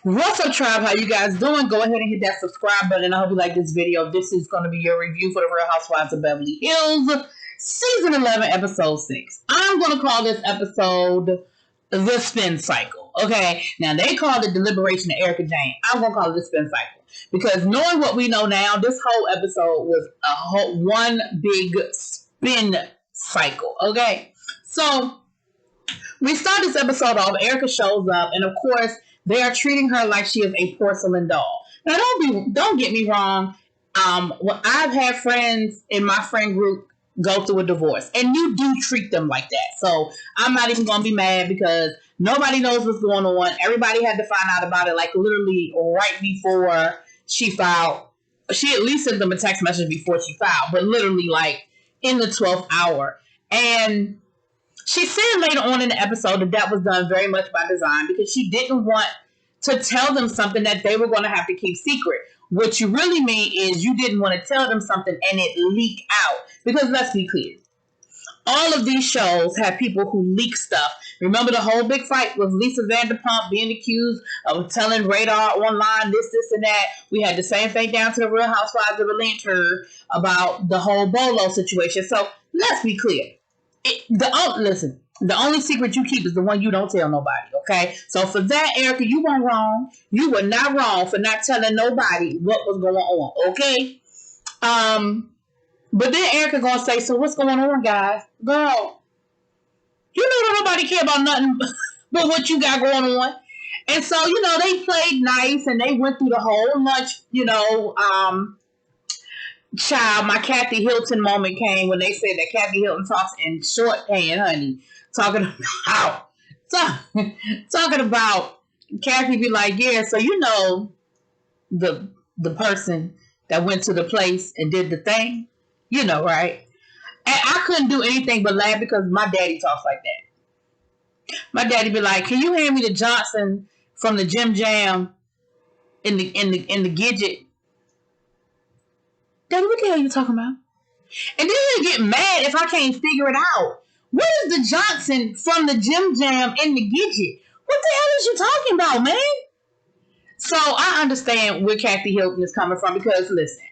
What's up, tribe? How you guys doing? Go ahead and hit that subscribe button. I hope you like this video. This is going to be your review for the Real Housewives of Beverly Hills, Season 11, Episode 6. I'm going to call this episode The Spin Cycle. Okay? Now, they called it Deliberation of Erica Jane. I'm going to call it The Spin Cycle. Because knowing what we know now, this whole episode was one big spin cycle. Okay? So, we start this episode off. Erica shows up, and of course, they are treating her like she is a porcelain doll. Now, don't get me wrong. Well, I've had friends in my friend group go through a divorce, and you do treat them like that. So I'm not even going to be mad because nobody knows what's going on. Everybody had to find out about it like literally right before she filed. She at least sent them a text message before she filed, but literally like in the 12th hour. And she said later on in the episode that was done very much by design because she didn't want to tell them something that they were going to have to keep secret. What you really mean is you didn't want to tell them something and it leak out. Because let's be clear. All of these shows have people who leak stuff. Remember the whole big fight with Lisa Vanderpump being accused of telling Radar online this, and that. We had the same thing down to the Real Housewives of Atlanta about the whole Bolo situation. So let's be clear. Listen, the only secret you keep is the one you don't tell nobody, okay? So for that, Erica, you weren't wrong. You were not wrong for not telling nobody what was going on, okay? But then Erica gonna say, so what's going on, guys? Girl, you know that nobody care about nothing but what you got going on. And so, they played nice and they went through the whole lunch, child, my Kathy Hilton moment came when they said that Kathy Hilton talks in shorthand, honey. Talking about Kathy be like, yeah, so the person that went to the place and did the thing, right? And I couldn't do anything but laugh because my daddy talks like that. My daddy be like, can you hand me the Johnson from the Jim Jam in the Gidget? Daddy, what the hell are you talking about? And then you get mad if I can't figure it out. What is the Johnson from the Jim Jam in the Gidget? What the hell is you talking about, man? So I understand where Kathy Hilton is coming from because, listen,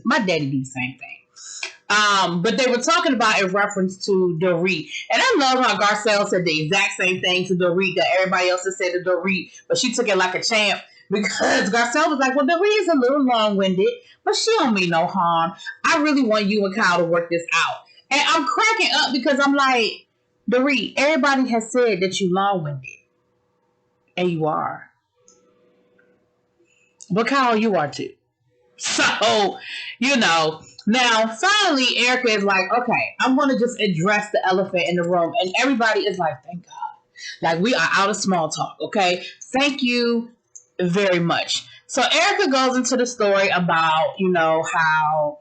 my daddy do the same thing. But they were talking about in reference to Dorit. And I love how Garcelle said the exact same thing to Dorit that everybody else has said to Dorit, but she took it like a champ. Because Garcelle was like, well, Dorit is a little long-winded, but she don't mean no harm. I really want you and Kyle to work this out. And I'm cracking up because I'm like, Dorit, everybody has said that you long-winded. And you are. But Kyle, you are too. So, Now, finally, Erica is like, okay, I'm going to just address the elephant in the room. And everybody is like, thank God. Like, we are out of small talk, okay? Thank you very much. So Erica goes into the story about, how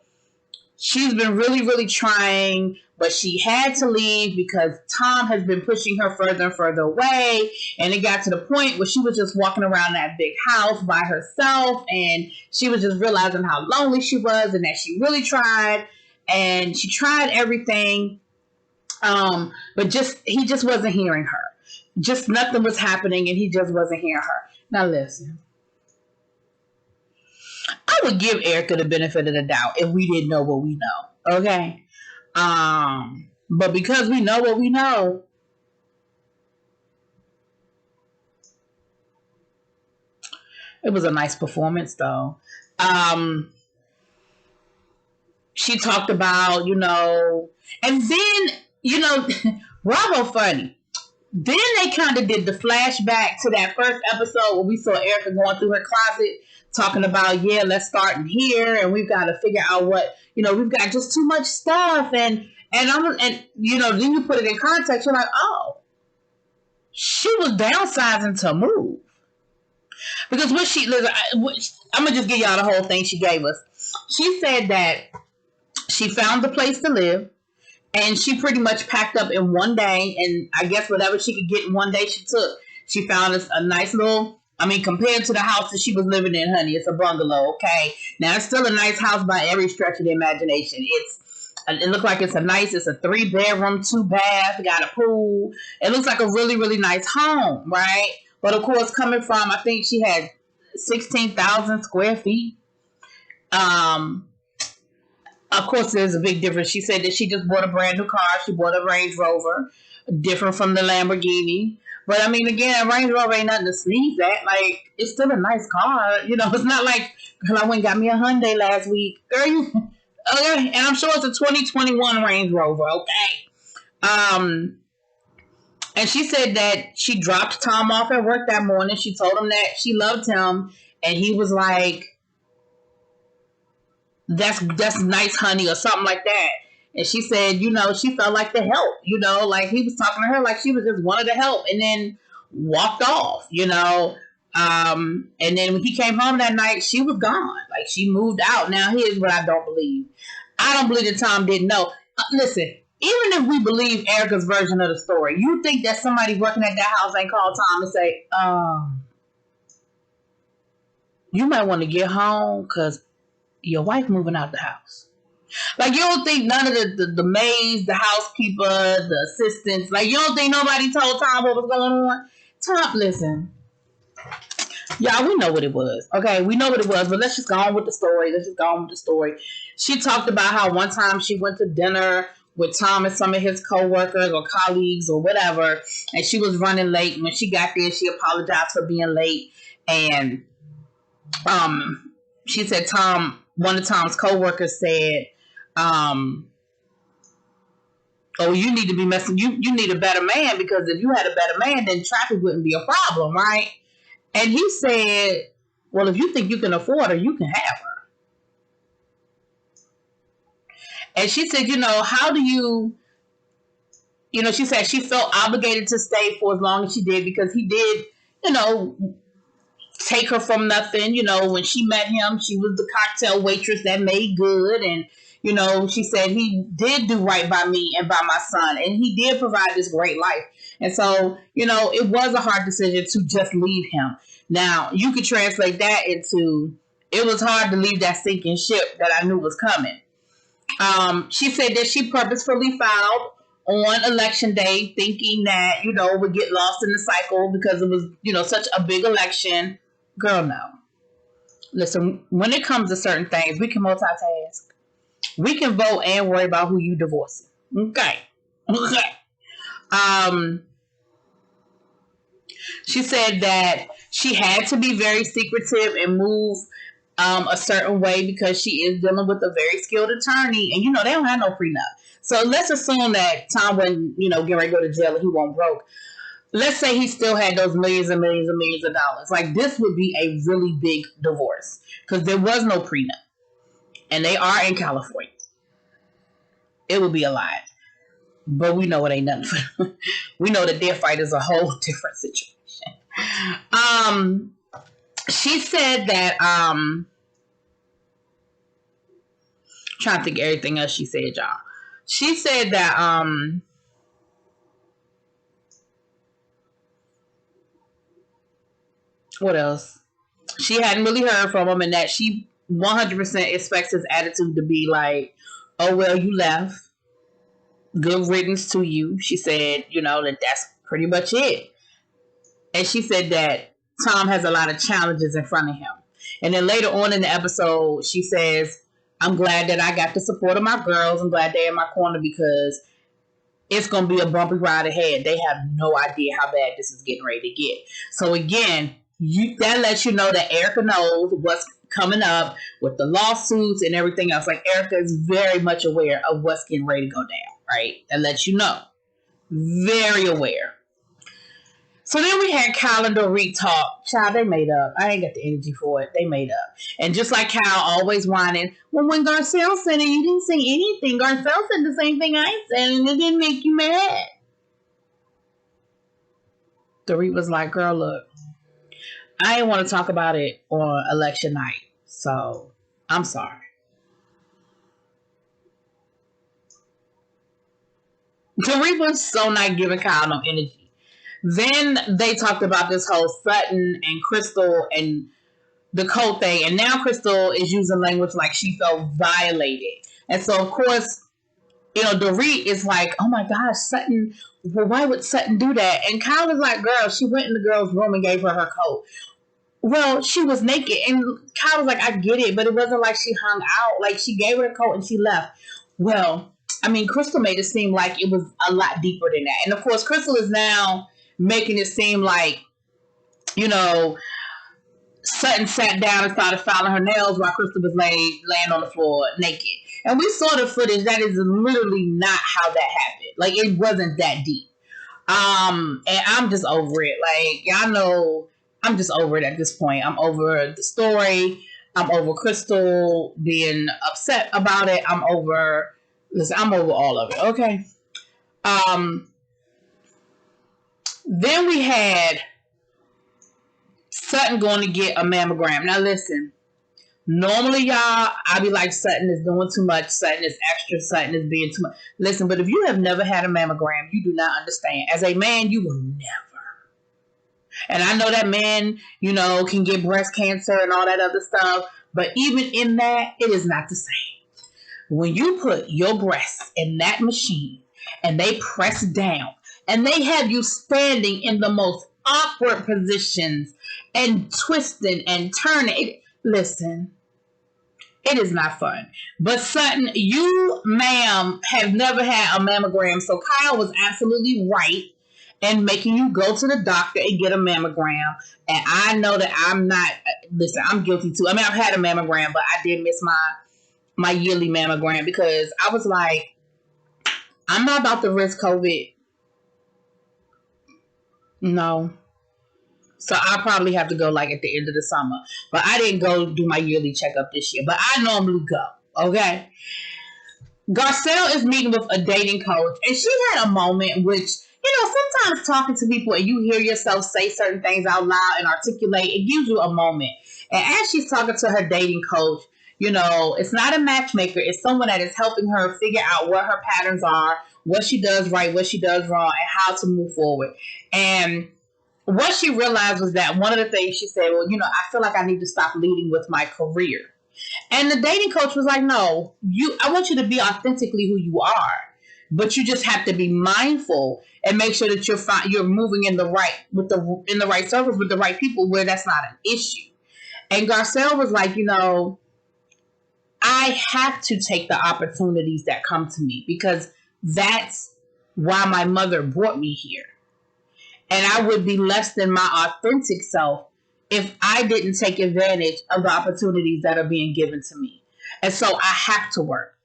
she's been really, really trying, but she had to leave because Tom has been pushing her further and further away. And it got to the point where she was just walking around that big house by herself. And she was just realizing how lonely she was and that she really tried. And she tried everything. But he just wasn't hearing her. Just nothing was happening and he just wasn't hearing her. Now listen, I would give Erica the benefit of the doubt if we didn't know what we know, okay? But because we know what we know, it was a nice performance though. She talked about, and then, Bravo funny. Then they kind of did the flashback to that first episode where we saw Erica going through her closet talking about, yeah, let's start in here and we've got to figure out what, we've got just too much stuff and then you put it in context, you're like, oh, she was downsizing to move. Because I'm going to just give y'all the whole thing she gave us. She said that she found the place to live. And she pretty much packed up in one day. And I guess whatever she could get in one day, she took. She found a nice little, compared to the house that she was living in, honey, it's a bungalow, okay? Now, it's still a nice house by every stretch of the imagination. It looks like it's a 3-bedroom, 2-bath, got a pool. It looks like a really, really nice home, right? But of course, coming from, I think she had 16,000 square feet. Of course, there's a big difference. She said that she just bought a brand new car. She bought a Range Rover, different from the Lamborghini. But I mean, again, a Range Rover ain't nothing to sneeze at. Like, it's still a nice car. You know, it's not like, girl, I went and got me a Hyundai last week. Girl, you, okay. And I'm sure it's a 2021 Range Rover, okay? And she said that she dropped Tom off at work that morning. She told him that she loved him. And he was like, that's nice, honey, or something like that. And she said, you know, she felt like the help, you know, like he was talking to her like she was just wanted to help, and then walked off, you know. And then when he came home that night, she was gone. Like, she moved out. Now, here's what I don't believe. I don't believe that Tom didn't know. Listen, even if we believe Erica's version of the story, you think that somebody working at that house ain't called Tom and say, you might want to get home because your wife moving out the house. Like, you don't think none of the maids, the housekeeper, the assistants, like, you don't think nobody told Tom what was going on? Tom, listen. Y'all, we know what it was. Okay, we know what it was, but let's just go on with the story. She talked about how one time she went to dinner with Tom and some of his co-workers or colleagues or whatever, and she was running late. When she got there, she apologized for being late, and she said one of Tom's co-workers said, oh, you need to be messing, you need a better man, because if you had a better man, then traffic wouldn't be a problem, right? And he said, well, if you think you can afford her, you can have her. And she said, you know, how do you know, she said she felt obligated to stay for as long as she did, because he did, you know, take her from nothing. You know, when she met him, she was the cocktail waitress that made good. And, you know, she said he did do right by me and by my son. And he did provide this great life. And so, you know, it was a hard decision to just leave him. Now, you could translate that into, it was hard to leave that sinking ship that I knew was coming. She said that she purposefully filed on election day, thinking that, you know, would get lost in the cycle because it was, you know, such a big election. Girl, no. Listen, when it comes to certain things, we can multitask. We can vote and worry about who you divorcing. Okay. She said that she had to be very secretive and move a certain way because she is dealing with a very skilled attorney, and you know they don't have no prenup. So let's assume that Tom wouldn't, you know, get ready to go to jail and he won't broke. Let's say he still had those millions and millions and millions of dollars. Like, this would be a really big divorce because there was no prenup, and they are in California. It would be a lot, but we know it ain't nothing. We know that their fight is a whole different situation. She said that trying to think of everything else she said, y'all. She said that what else? She hadn't really heard from him, and that she 100% expects his attitude to be like, oh, well, you left. Good riddance to you. She said, you know, that's pretty much it. And she said that Tom has a lot of challenges in front of him. And then later on in the episode, she says, I'm glad that I got the support of my girls. I'm glad they're in my corner because it's going to be a bumpy ride ahead. They have no idea how bad this is getting ready to get. So again, that lets you know that Erica knows what's coming up with the lawsuits and everything else. Like, Erica is very much aware of what's getting ready to go down, right? That lets you know. Very aware. So then we had Kyle and Dorit talk. Child, they made up. I ain't got the energy for it. They made up. And just like Kyle always whining, well, when Garcelle said it, you didn't say anything. Garcelle said the same thing I said, and it didn't make you mad. Dorit was like, girl, look, I didn't want to talk about it on election night, so I'm sorry. Dorit was so not giving Kyle no energy. Then they talked about this whole Sutton and Crystal and the code thing. And now Crystal is using language like she felt violated. And so, of course, Dorit is like, oh my gosh, Sutton, well, why would Sutton do that? And Kyle was like, girl, she went in the girl's room and gave her coat. Well, she was naked, and Kyle was like, I get it, but it wasn't like she hung out. Like, she gave her the coat and she left. Well, I mean, Crystal made it seem like it was a lot deeper than that. And of course, Crystal is now making it seem like, Sutton sat down and started filing her nails while Crystal was laying on the floor naked. And we saw the footage. That is literally not how that happened. Like, it wasn't that deep. And I'm just over it. Like, y'all know, I'm just over it at this point. I'm over the story. I'm over Crystal being upset about it. I'm over all of it. Okay. Then we had Sutton going to get a mammogram. Now listen, normally y'all, I'd be like, Sutton is doing too much. Sutton is extra. Sutton is being too much. Listen, but if you have never had a mammogram, you do not understand. As a man, you will never. And I know that men, can get breast cancer and all that other stuff. But even in that, it is not the same. When you put your breasts in that machine and they press down and they have you standing in the most awkward positions and twisting and turning. Listen, it is not fun. But Sutton, you, ma'am, have never had a mammogram. So Kyle was absolutely right in making you go to the doctor and get a mammogram. And I know that I'm guilty too. I mean, I've had a mammogram, but I did miss my yearly mammogram because I was like, I'm not about to risk COVID. No. So I'll probably have to go like at the end of the summer. But I didn't go do my yearly checkup this year. But I normally go. Okay. Garcelle is meeting with a dating coach. And she had a moment which, sometimes talking to people and you hear yourself say certain things out loud and articulate, it gives you a moment. And as she's talking to her dating coach, it's not a matchmaker. It's someone that is helping her figure out what her patterns are, what she does right, what she does wrong, and how to move forward. And what she realized was that one of the things she said, well, I feel like I need to stop leading with my career. And the dating coach was like, no, I want you to be authentically who you are, but you just have to be mindful and make sure that you're moving in the right circles with the right people where that's not an issue. And Garcelle was like, I have to take the opportunities that come to me because that's why my mother brought me here. And I would be less than my authentic self if I didn't take advantage of the opportunities that are being given to me. And so I have to work.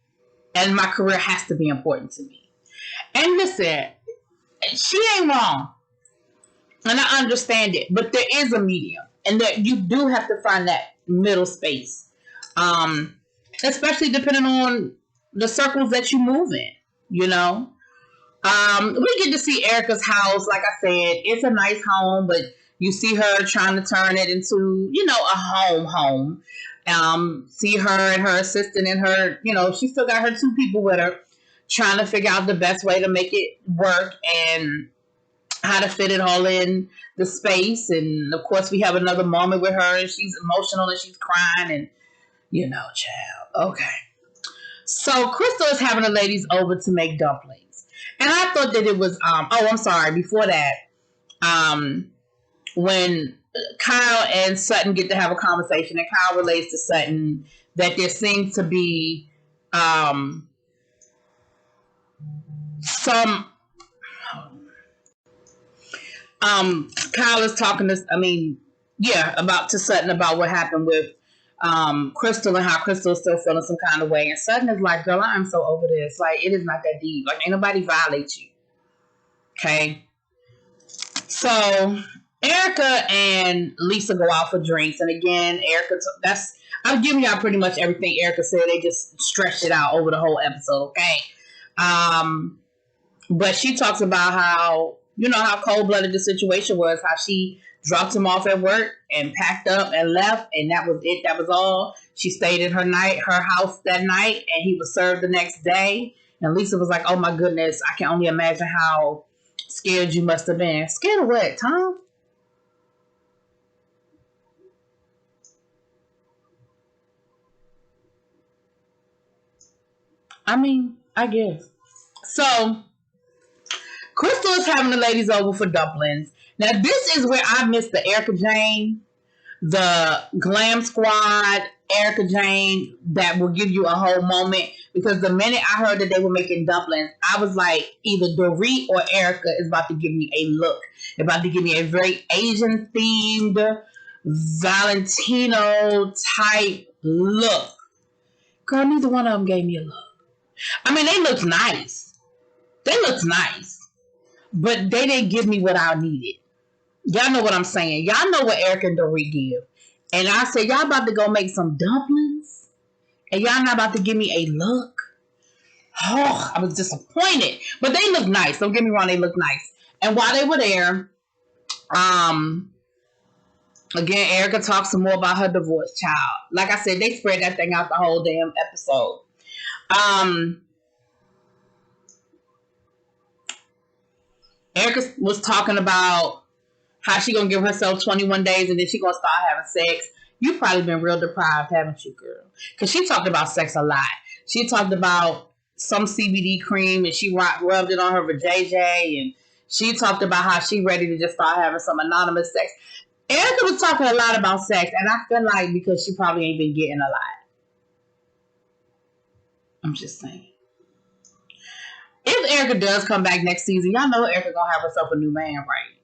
And my career has to be important to me. And listen, she ain't wrong. And I understand it. But there is a medium. And that you do have to find that middle space. Especially depending on the circles that you move in, We get to see Erica's house. Like I said, it's a nice home, but you see her trying to turn it into, a home. See her and her assistant and her, she still got her two people with her trying to figure out the best way to make it work and how to fit it all in the space. And of course, we have another moment with her and she's emotional and she's crying and, child. Okay. So Crystal is having the ladies over to make dumplings. And I thought that it was, I'm sorry, before that, when Kyle and Sutton get to have a conversation and Kyle relates to Sutton that there seems to be some Kyle is talking to Sutton about what happened with Crystal and how Crystal is still feeling some kind of way. And Sutton is like, girl, I'm so over this. Like, it is not that deep. Like, ain't nobody violate you. Okay? So Erica and Lisa go out for drinks. And again, I'm giving y'all pretty much everything Erica said. They just stretched it out over the whole episode, okay? But she talks about how, how cold-blooded the situation was, how she dropped him off at work and packed up and left, and that was it. That was all. She stayed at her house that night, and he was served the next day. And Lisa was like, oh my goodness, I can only imagine how scared you must have been. Scared of what, Tom? I mean, I guess. So Crystal is having the ladies over for dumplings. Now this is where I missed the Erica Jane, the Glam Squad, Erica Jane, that will give you a whole moment. Because the minute I heard that they were making dumplings, I was like, either Dorit or Erica is about to give me a look. They're about to give me a very Asian themed, Valentino type look. Girl, neither one of them gave me a look. I mean, they looked nice. They looked nice. But they didn't give me what I needed. Y'all know what I'm saying. Y'all know what Erica and Dorit give. And I said, y'all about to go make some dumplings? And y'all not about to give me a look? Oh, I was disappointed. But they look nice. Don't get me wrong, they look nice. And while they were there, again, Erica talks some more about her divorce child. Like I said, they spread that thing out the whole damn episode. Erica was talking about how she gonna give herself 21 days and then she gonna start having sex. You probably been real deprived, haven't you, girl? Because she talked about sex a lot. She talked about some CBD cream and she rubbed it on her vajayjay, and she talked about how she ready to just start having some anonymous sex. Erica was talking a lot about sex, and I feel like because she probably ain't been getting a lot. I'm just saying. If Erica does come back next season, y'all know Erica gonna have herself a new man, right?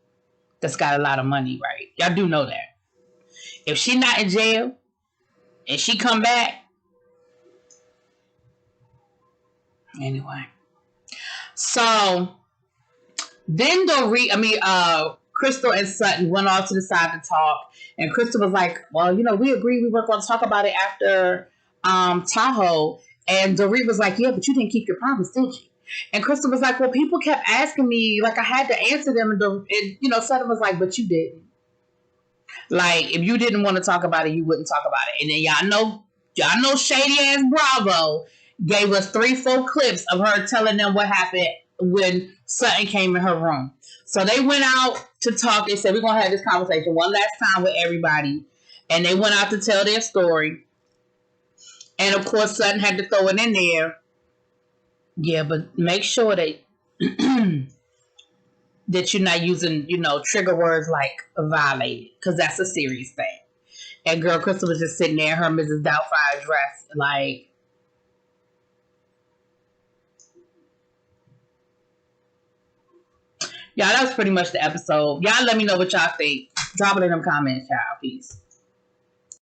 That's got a lot of money, right? Y'all do know that. If she not in jail and she come back, anyway. So then Crystal and Sutton went off to the side to talk, and Crystal was like, "Well, you know, we agreed we weren't going to talk about it after Tahoe." And Dorit was like, "Yeah, but you didn't keep your promise, did you?" And Crystal was like, "Well, people kept asking me, like I had to answer them." And Sutton was like, "But you didn't. Like, if you didn't want to talk about it, you wouldn't talk about it." And then y'all know shady ass Bravo gave us 3-4 clips of her telling them what happened when Sutton came in her room. So they went out to talk. They said, we're going to have this conversation one last time with everybody. And they went out to tell their story. And of course, Sutton had to throw it in there. Yeah, but make sure that that you're not using, trigger words like violated, because that's a serious thing. And girl, Crystal was just sitting there in her Mrs. Doubtfire dress, like, y'all, that was pretty much the episode. Y'all let me know what y'all think. Drop it in them comments, y'all. Peace.